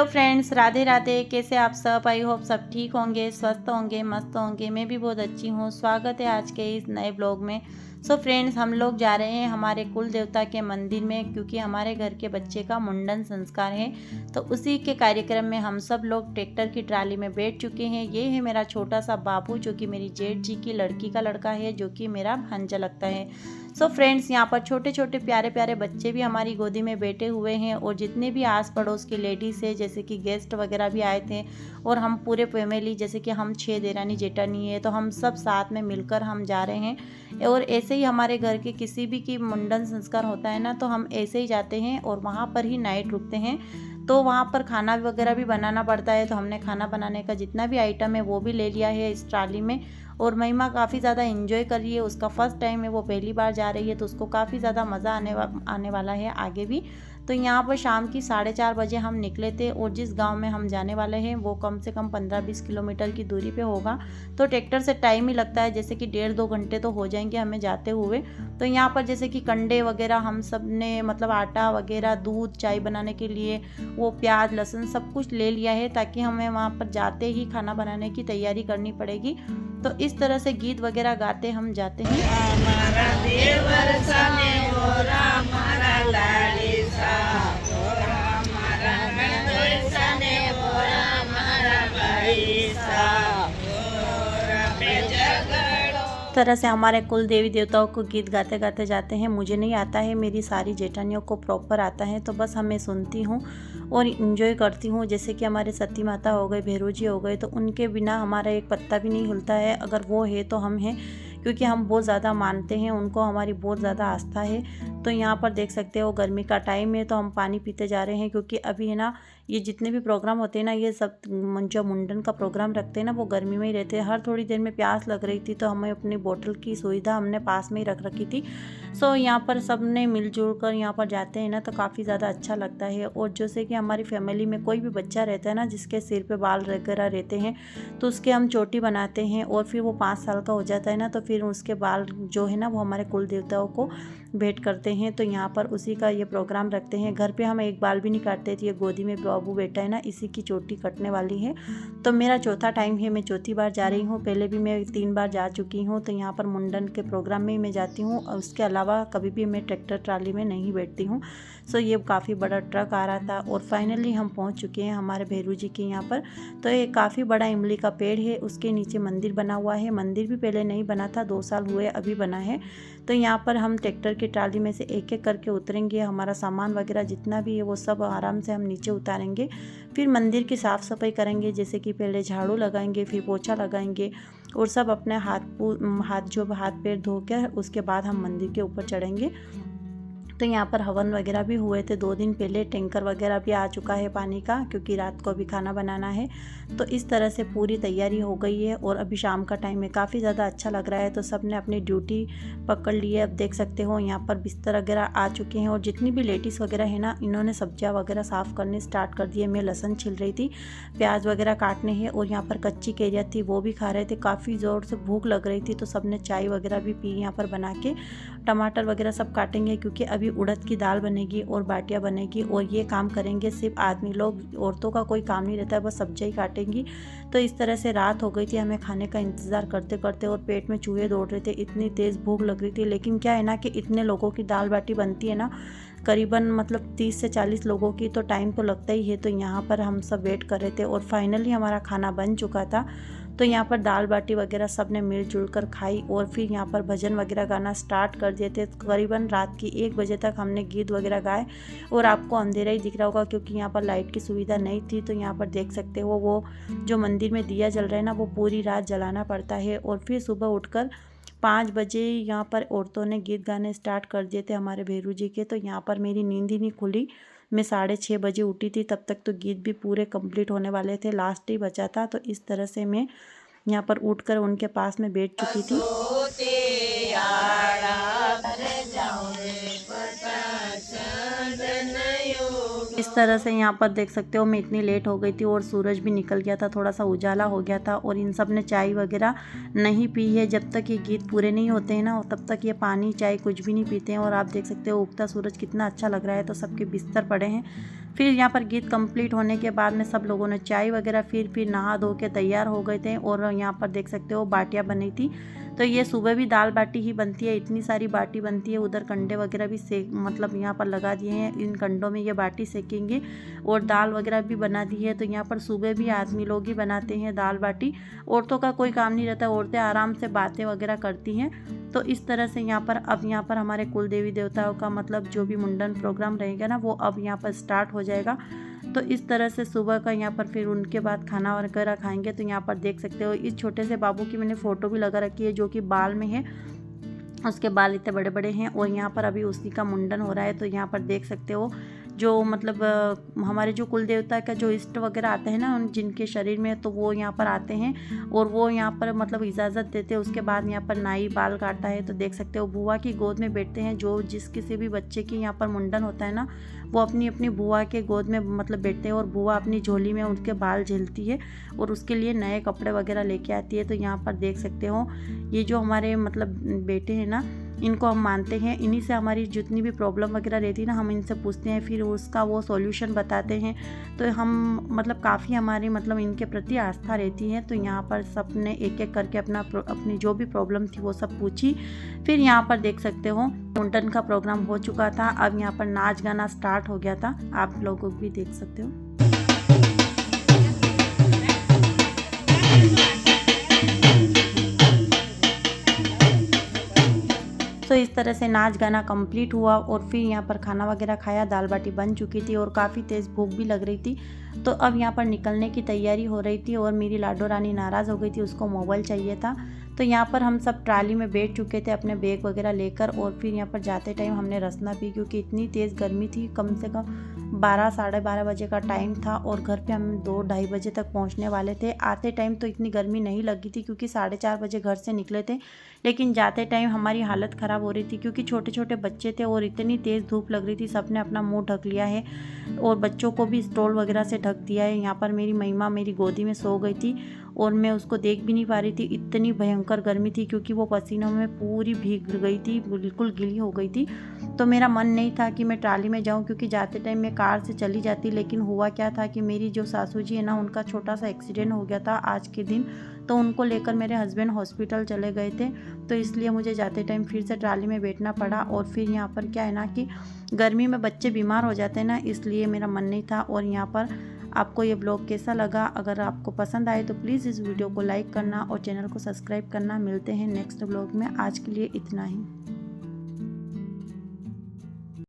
Hello friends, Radhe Radhe. कैसे आप सब? आई होप सब ठीक होंगे, स्वस्थ होंगे, मस्त होंगे। मैं भी बहुत अच्छी हूँ। स्वागत है आज के इस नए ब्लॉग में। सो फ्रेंड्स, हम लोग जा रहे हैं हमारे कुल देवता के मंदिर में, क्योंकि हमारे घर के बच्चे का मुंडन संस्कार है। तो उसी के कार्यक्रम में हम सब लोग ट्रैक्टर की ट्राली में बैठ चुके हैं। ये है मेरा छोटा सा बाबू, जो कि मेरी जेठ जी की लड़की का लड़का है, जो कि मेरा भांजा लगता है। सो फ्रेंड्स, यहाँ पर छोटे छोटे प्यारे प्यारे बच्चे भी हमारी गोदी में बैठे हुए हैं, और जितने भी आस पड़ोस की लेडीज़ है, जैसे कि गेस्ट वगैरह भी आए थे, और हम पूरे फैमिली, जैसे कि हम 6 देरानी जेठानी है, तो हम सब साथ में मिलकर हम जा रहे हैं। और ऐसे ही हमारे घर के किसी भी की मुंडन संस्कार होता है ना, तो हम ऐसे ही जाते हैं और वहाँ पर ही नाइट रुकते हैं। तो वहाँ पर खाना वगैरह भी बनाना पड़ता है, तो हमने खाना बनाने का जितना भी आइटम है वो भी ले लिया है इस ट्राली में। और महिमा काफ़ी ज़्यादा एंजॉय कर रही है। उसका फर्स्ट टाइम है, वो पहली बार जा रही है, तो उसको काफ़ी ज़्यादा मज़ा आने वाला है आगे भी। तो यहाँ पर शाम की 4:30 बजे हम निकले थे, और जिस गांव में हम जाने वाले हैं वो कम से कम 15-20 किलोमीटर की दूरी पे होगा। तो ट्रैक्टर से टाइम ही लगता है, जैसे कि 1.5-2 घंटे तो हो जाएंगे हमें जाते हुए। तो यहाँ पर जैसे कि कंडे वगैरह हम सब ने, मतलब आटा वगैरह, दूध, चाय बनाने के लिए वो प्याज लहसुन सब कुछ ले लिया है, ताकि हमें वहाँ पर जाते ही खाना बनाने की तैयारी करनी पड़ेगी। तो इस तरह से गीत वगैरह गाते हम जाते हैं। हमारा देवर सने और हमारा लालिसा, और हमारा गणेश सने और हमारा भाईसा, और पे जगड़ो। तरह से हमारे कुल देवी देवताओं को गीत गाते गाते जाते हैं। मुझे नहीं आता है, मेरी सारी जेठानियों को प्रॉपर आता है, तो बस हमें सुनती हूँ और इन्जॉय करती हूँ। जैसे कि हमारे सती माता हो गए, भैरव जी हो गए, तो उनके बिना हमारा एक पत्ता भी नहीं हिलता है। अगर वो है तो हम हैं, क्योंकि हम बहुत ज़्यादा मानते हैं उनको, हमारी बहुत ज़्यादा आस्था है। तो यहाँ पर देख सकते हो गर्मी का टाइम है, तो हम पानी पीते जा रहे हैं, क्योंकि अभी है ना, ये जितने भी प्रोग्राम होते हैं ना, ये सब जो मुंडन का प्रोग्राम रखते हैं ना, वो गर्मी में ही रहते हैं। हर थोड़ी देर में प्यास लग रही थी, तो हमें अपनी बोतल की सुविधा हमने पास में ही रख रखी थी। सो यहाँ पर सब ने मिलजुल कर यहाँ पर जाते हैं ना, तो काफ़ी ज़्यादा अच्छा लगता है। और जैसे कि हमारी फैमिली में कोई भी बच्चा रहता है ना, जिसके सिर पे बाल वगैरह रहते हैं, तो उसके हम चोटी बनाते हैं, और फिर वो 5 साल का हो जाता है ना, तो फिर उसके बाल जो है ना, वो हमारे कुल देवताओं को भेंट करते हैं। तो यहाँ पर उसी का ये प्रोग्राम रखते हैं। घर पे हम एक बाल भी नहीं काटते थे। ये गोदी में बाबू बेटा है ना, इसी की चोटी कटने वाली है। तो मेरा चौथा टाइम है, मैं चौथी बार जा रही हूँ। पहले भी मैं 3 बार जा चुकी हूँ। तो यहाँ पर मुंडन के प्रोग्राम में ही मैं जाती हूँ, और उसके अलावा कभी भी मैं ट्रैक्टर ट्राली में नहीं बैठती हूँ। सो ये काफ़ी बड़ा ट्रक आ रहा था, और फाइनली हम पहुँच चुके हैं हमारे भैरू जी के यहाँ पर। तो ये काफ़ी बड़ा इमली का पेड़ है, उसके नीचे मंदिर बना हुआ है। मंदिर भी पहले नहीं बना था, 2 साल हुए अभी बना है। तो यहाँ पर हम ट्रैक्टर की ट्राली में से एक एक करके उतरेंगे। हमारा सामान वगैरह जितना भी है वो सब आराम से हम नीचे उतारेंगे। फिर मंदिर की साफ़ सफाई करेंगे, जैसे कि पहले झाड़ू लगाएंगे, फिर पोछा लगाएंगे, और सब अपने हाथ पैर धो कर उसके बाद हम मंदिर के ऊपर चढ़ेंगे। तो यहाँ पर हवन वगैरह भी हुए थे 2 दिन पहले। टैंकर वगैरह भी आ चुका है पानी का, क्योंकि रात को अभी खाना बनाना है। तो इस तरह से पूरी तैयारी हो गई है, और अभी शाम का टाइम है, काफ़ी ज़्यादा अच्छा लग रहा है। तो सब ने अपनी ड्यूटी पकड़ ली है। अब देख सकते हो यहाँ पर बिस्तर वगैरह आ चुके हैं, और जितनी भी लेडीज़ वगैरह है ना, इन्होंने सब्जियाँ वगैरह साफ़ करने स्टार्ट कर दिए। मैं लहसुन छिल रही थी, प्याज वगैरह काटने हैं, और यहाँ पर कच्ची कैरिया थी वो भी खा रहे थे। काफ़ी ज़ोर से भूख लग रही थी, तो सब ने चाय वगैरह भी पी यहाँ पर बना के। टमाटर वगैरह सब काटेंगे, क्योंकि अभी उड़द की दाल बनेगी और बाटियाँ बनेगी, और ये काम करेंगे सिर्फ आदमी लोग। औरतों का कोई काम नहीं रहता है, बस सब्जियाँ ही काटेंगी। तो इस तरह से रात हो गई थी हमें खाने का इंतज़ार करते करते, और पेट में चूहे दौड़ रहे थे, इतनी तेज़ भूख लग रही थी। लेकिन क्या है ना, कि इतने लोगों की दाल बाटी बनती है ना, करीबन मतलब 30 से 40 लोगों की, तो टाइम तो लगता ही है। तो यहाँ पर हम सब वेट कर रहे थे, और फाइनली हमारा खाना बन चुका था। तो यहाँ पर दाल बाटी वगैरह सब ने मिलजुल कर खाई, और फिर यहाँ पर भजन वगैरह गाना स्टार्ट कर दिए थे। करीबन रात की 1 बजे तक हमने गीत वगैरह गाए, और आपको अंधेरा ही दिख रहा होगा, क्योंकि यहाँ पर लाइट की सुविधा नहीं थी। तो यहाँ पर देख सकते हो वो जो मंदिर में दिया जल रहा है ना, वो पूरी रात जलाना पड़ता है। और फिर सुबह उठकर 5 बजे यहाँ पर औरतों ने गीत गाने स्टार्ट कर दिए थे हमारे भैरू जी के। तो यहाँ पर मेरी नींद ही नहीं खुली। मैं 6:30 बजे उठी थी, तब तक तो गीत भी पूरे कंप्लीट होने वाले थे, लास्ट ही बचा था। तो इस तरह से मैं यहाँ पर उठकर उनके पास में बैठ चुकी थी। इस तरह से यहाँ पर देख सकते हो मैं इतनी लेट हो गई थी और सूरज भी निकल गया था, थोड़ा सा उजाला हो गया था और इन सब ने चाय वगैरह नहीं पी है। जब तक ये गीत पूरे नहीं होते हैं ना तब तक ये पानी चाय कुछ भी नहीं पीते हैं। और आप देख सकते हो उगता सूरज कितना अच्छा लग रहा है। तो सबके बिस्तर पड़े हैं। फिर यहाँ पर गीत कंप्लीट होने के बाद में सब लोगों ने चाय वगैरह फिर नहा धो के तैयार हो गए थे। और यहाँ पर देख सकते हो बाटियाँ बनी थी। तो ये सुबह भी दाल बाटी ही बनती है, इतनी सारी बाटी बनती है। उधर कंडे वगैरह भी सेक मतलब यहाँ पर लगा दिए हैं, इन कंडों में ये बाटी सेकेंगे। और दाल वगैरह भी बना दी है। तो यहाँ पर सुबह भी आदमी लोग ही बनाते हैं दाल बाटी, औरतों का कोई काम नहीं रहता, औरतें आराम से बातें वगैरह करती हैं। तो इस तरह से यहाँ पर अब यहाँ पर हमारे कुल देवी देवताओं का मतलब जो भी मुंडन प्रोग्राम रहेगा ना वो अब यहाँ पर स्टार्ट हो जाएगा। तो इस तरह से सुबह का यहाँ पर फिर उनके बाद खाना वगैरह खाएंगे। तो यहाँ पर देख सकते हो इस छोटे से बाबू की मैंने फ़ोटो भी लगा रखी है जो कि बाल में है, उसके बाल इतने बड़े बड़े हैं। और यहाँ पर अभी उसी का मुंडन हो रहा है। तो यहाँ पर देख सकते हो जो मतलब हमारे जो कुल देवता का जो इष्ट वगैरह आते हैं ना उन जिनके शरीर में, तो वो यहाँ पर आते हैं और वो यहाँ पर मतलब इजाज़त देते हैं। उसके बाद यहाँ पर नाई बाल काटता है। तो देख सकते हो बुआ की गोद में बैठते हैं। जो जिस किसी भी बच्चे की यहाँ पर मुंडन होता है ना वो अपनी अपनी बुआ के गोद में मतलब बैठते हैं और बुआ अपनी झोली में उनके बाल झेलती है और उसके लिए नए कपड़े वगैरह लेके आती है। तो यहाँ पर देख सकते हो ये जो हमारे मतलब बेटे हैं ना इनको हम मानते हैं। इन्हीं से हमारी जितनी भी प्रॉब्लम वगैरह रहती है ना हम इनसे पूछते हैं, फिर उसका वो सॉल्यूशन बताते हैं। तो हम मतलब काफ़ी हमारी मतलब इनके प्रति आस्था रहती है। तो यहाँ पर सब ने एक एक करके अपनी जो भी प्रॉब्लम थी वो सब पूछी। फिर यहाँ पर देख सकते हो मुंडन का प्रोग्राम हो चुका था। अब यहाँ पर नाच गाना स्टार्ट हो गया था, आप लोगों को भी देख सकते हो। तो इस तरह से नाच गाना कंप्लीट हुआ और फिर यहाँ पर खाना वगैरह खाया, दाल बाटी बन चुकी थी और काफ़ी तेज़ भूख भी लग रही थी। तो अब यहाँ पर निकलने की तैयारी हो रही थी और मेरी लाडो रानी नाराज़ हो गई थी, उसको मोबाइल चाहिए था। तो यहाँ पर हम सब ट्राली में बैठ चुके थे अपने बैग वगैरह लेकर। और फिर यहाँ पर जाते टाइम हमने रसना पी क्योंकि इतनी तेज़ गर्मी थी। कम से कम 12 साढ़े 12 बजे का टाइम था और घर पे हम 2-2:30 बजे तक पहुँचने वाले थे। आते टाइम तो इतनी गर्मी नहीं लगी थी क्योंकि 4:30 बजे घर से निकले थे, लेकिन जाते टाइम हमारी हालत ख़राब हो रही थी क्योंकि छोटे छोटे बच्चे थे और इतनी तेज़ धूप लग रही थी। सबने अपना मुंह ढक लिया है और बच्चों को भी स्टॉल वगैरह से ढक दिया है। यहाँ पर मेरी महिमा मेरी गोदी में सो गई थी और मैं उसको देख भी नहीं पा रही थी, इतनी भयंकर गर्मी थी क्योंकि वो पसीनों में पूरी भीग गई थी, बिल्कुल गीली हो गई थी। तो मेरा मन नहीं था कि मैं ट्राली में जाऊं क्योंकि जाते टाइम मैं कार से चली जाती। लेकिन हुआ क्या था कि मेरी जो सासू जी है ना उनका छोटा सा एक्सीडेंट हो गया था आज के दिन। तो उनको लेकर मेरे हस्बैंड हॉस्पिटल चले गए थे। तो इसलिए मुझे जाते टाइम फिर से ट्राली में बैठना पड़ा। और फिर यहाँ पर क्या है ना कि गर्मी में बच्चे बीमार हो जाते हैं ना, इसलिए मेरा मन नहीं था। और यहाँ पर आपको ये ब्लॉग कैसा लगा, अगर आपको पसंद आए तो प्लीज़ इस वीडियो को लाइक करना और चैनल को सब्सक्राइब करना। मिलते हैं नेक्स्ट ब्लॉग में, आज के लिए इतना ही।